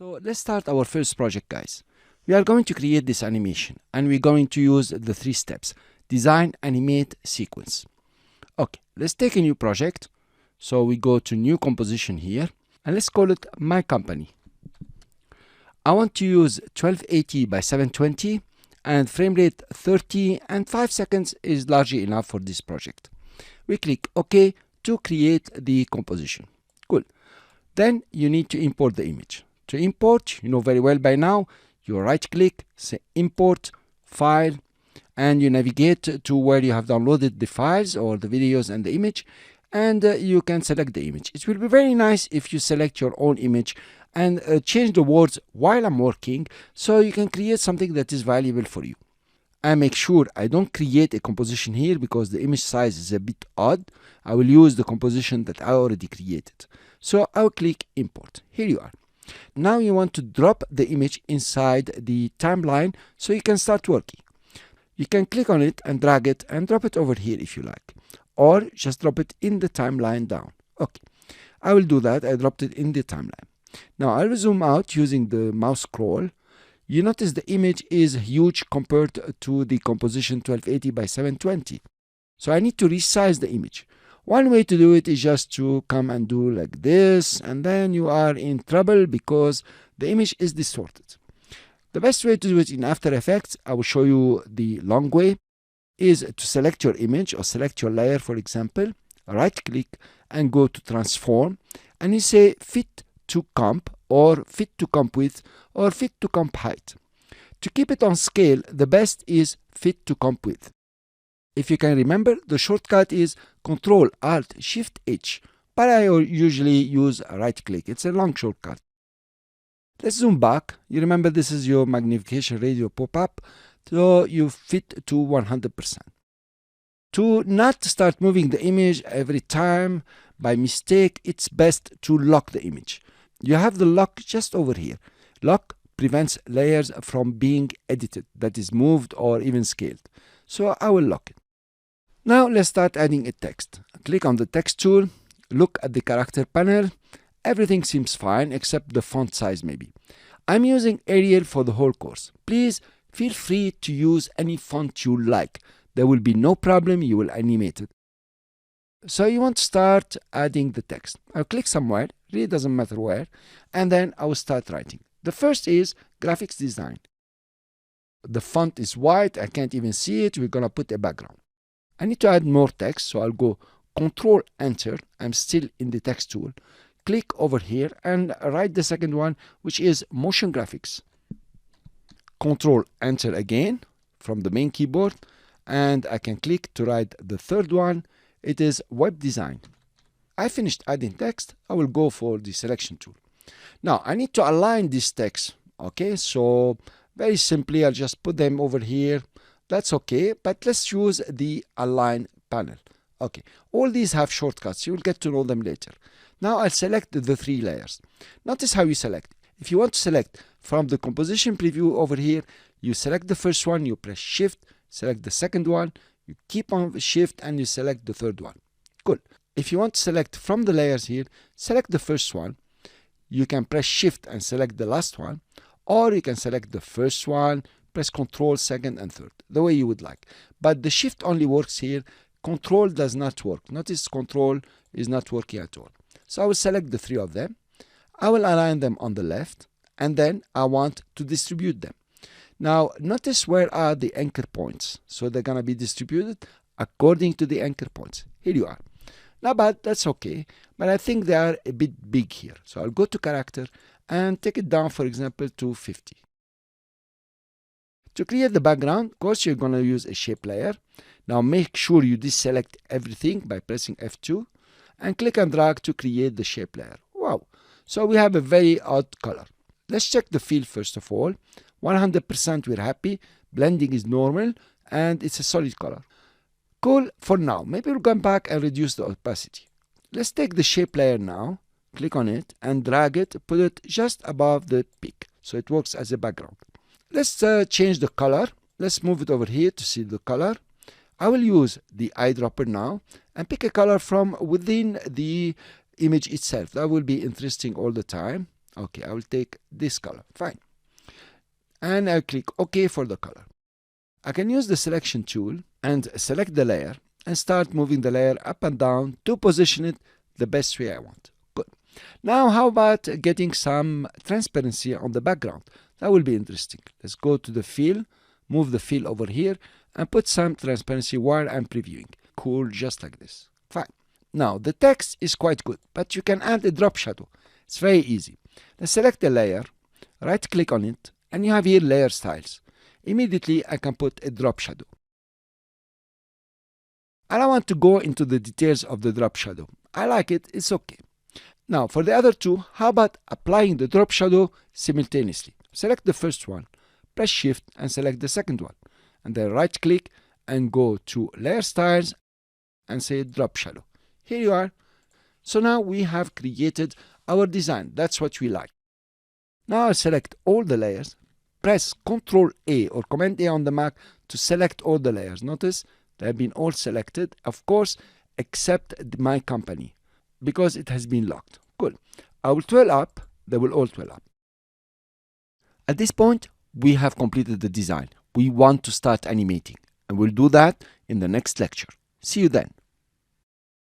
So let's start our first project, guys. We are going to create this animation and we're going to use the 3 steps: design, animate, sequence. Okay, let's take a new project. So we go to new composition here and let's call it my company. I want to use 1280 by 720 and frame rate 30, and 5 seconds is largely enough for this project. We click OK to create the composition. Cool. Then you need to import the image. To import, you know very well by now, you right click, say import, file, and you navigate to where you have downloaded the files or the videos and the image, and you can select the image. It will be very nice if you select your own image and change the words while I'm working, so you can create something that is valuable for you. I make sure I don't create a composition here because the image size is a bit odd. I will use the composition that I already created. So I'll click import. Here you are. Now you want to drop the image inside the timeline so you can start working. You can click on it and drag it and drop it over here if you like, or just drop it in the timeline down. Okay, I will do that. I dropped it in the timeline. Now I will zoom out using the mouse scroll. You notice the image is huge compared to the composition 1280 by 720. So I need to resize the image. One way to do it is just to come and do like this, and then you are in trouble because the image is distorted. The best way to do it in After Effects, I will show you the long way, is to select your image or select your layer, for example, right click and go to transform, and you say fit to comp or fit to comp width or fit to comp height. To keep it on scale, the best is fit to comp width. If you can remember, the shortcut is Ctrl Alt Shift H, but I usually use right click. It's a long shortcut. Let's zoom back. You remember this is your magnification radio pop-up, so you fit to 100%. To not start moving the image every time by mistake, it's best to lock the image. You have the lock just over here. Lock prevents layers from being edited, that is moved or even scaled. So I will lock it. Now let's start adding a text. Click on the text tool, look at the character panel. Everything seems fine except the font size maybe. I'm using Arial for the whole course. Please feel free to use any font you like. There will be no problem, you will animate it. So you want to start adding the text. I'll click somewhere, really doesn't matter where, and then I will start writing. The first is graphics design. The font is white, I can't even see it, we're gonna put a background. I need to add more text, so I'll go Control Enter. I'm still in the text tool. Click over here and write the second one, which is motion graphics. Control Enter again from the main keyboard, and I can click to write the third one. It is web design. I finished adding text. I will go for the selection tool. Now I need to align this text. Okay, so very simply I'll just put them over here. That's okay, but let's use the align panel. Okay, all these have shortcuts. You will get to know them later. Now I'll select the 3 layers. Notice how you select. If you want to select from the composition preview over here, you select the first one, you press shift, select the second one, you keep on shift and you select the third one. Cool. If you want to select from the layers here, select the first one. You can press shift and select the last one, or you can select the first one, press Control, second and third, the way you would like. But the shift only works here. Control does not work. Notice Control is not working at all. So I will select the 3 of them. I will align them on the left, and then I want to distribute them. Now notice where are the anchor points. So they're gonna be distributed according to the anchor points. Here you are. Not bad, that's okay, but I think they are a bit big here. So I'll go to character and take it down, for example, to 50. To create the background, of course, you're going to use a shape layer. Now make sure you deselect everything by pressing F2 and click and drag to create the shape layer. Wow! So we have a very odd color. Let's check the fill first of all. 100% we're happy. Blending is normal and it's a solid color. Cool for now. Maybe we'll come back and reduce the opacity. Let's take the shape layer now. Click on it and drag it. Put it just above the peak so it works as a background. Let's change the color. Let's move it over here to see the color. I will use the eyedropper now and pick a color from within the image itself. That will be interesting all the time. Okay, I will take this color. Fine. And I'll click OK for the color. I can use the selection tool and select the layer and start moving the layer up and down to position it the best way I want. Good. Now how about getting some transparency on the background? That will be interesting. Let's go to the fill, move the fill over here and put some transparency while I'm previewing. Cool, just like this. Fine. Now the text is quite good, but you can add a drop shadow. It's very easy. Let's select the layer, right click on it, and you have here layer styles. Immediately I can put a drop shadow. I don't want to go into the details of the drop shadow. I like it, it's okay. Now for the other two, how about applying the drop shadow simultaneously? Select the first one, press shift and select the second one. And then right click and go to layer styles and say drop shadow. Here you are. So now we have created our design. That's what we like. Now I'll select all the layers. Press Ctrl A or Command A on the Mac to select all the layers. Notice they have been all selected, of course, except my company, because it has been locked. Good. I will twirl up. They will all twirl up. At this point, we have completed the design. We want to start animating, and we'll do that in the next lecture. See you then.